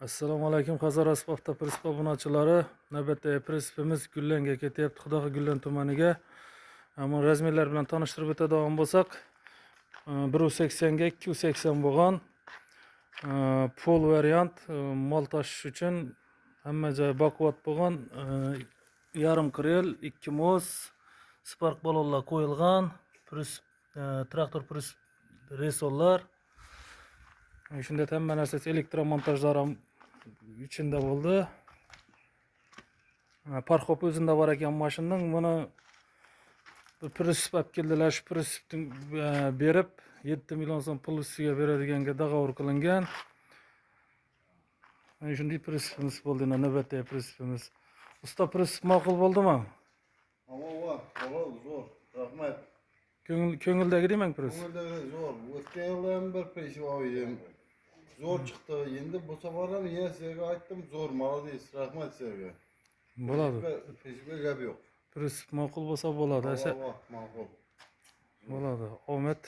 Assalomu alaykum Qazar asbobda prinsip obunachilari. Navbatdagi prinsipimiz Gullenga ketyapti. Xudoga Gullen tumaniga. Ammo razmerlar bilan tanishtirib o'tadigan bo'lsak, 180 ga 280 bo'lgan pol variant mol tashish uchun hamma joy baquvvat bo'lgan, yarim krel, 2 mos, spark balonlar qo'yilgan, traktor resollar. Shunda hamma narsasi elektromontajlar ham içinde bo'ldi. Parxop o'zida bor ekan mashinaning. Buni bir prinsip olib keldilar. Shu prinsipni berib 7 million so'm pul ustiga beradiganga dogovor qilingan. Mana shunday prinsipimiz bo'ldi. Navbatdagi prinsipimiz. Usta prinsip ma'qul bo'ldimi? Zo'r. Rahmat. Ko'ngildagi deyman prinsip. Ko'ngildagi zo'r. O'tgan yilda ham bir peshvo edim. Zo'r chiqdi. Endi bu safar ham yana sizga aytdim, zo'r, молодец. Rahmat sizga. Bo'ladi. Peshga gap yo'q. Prinsip ma'qul bo'lsa bo'ladi. Ma'qul. Bo'ladi. Omad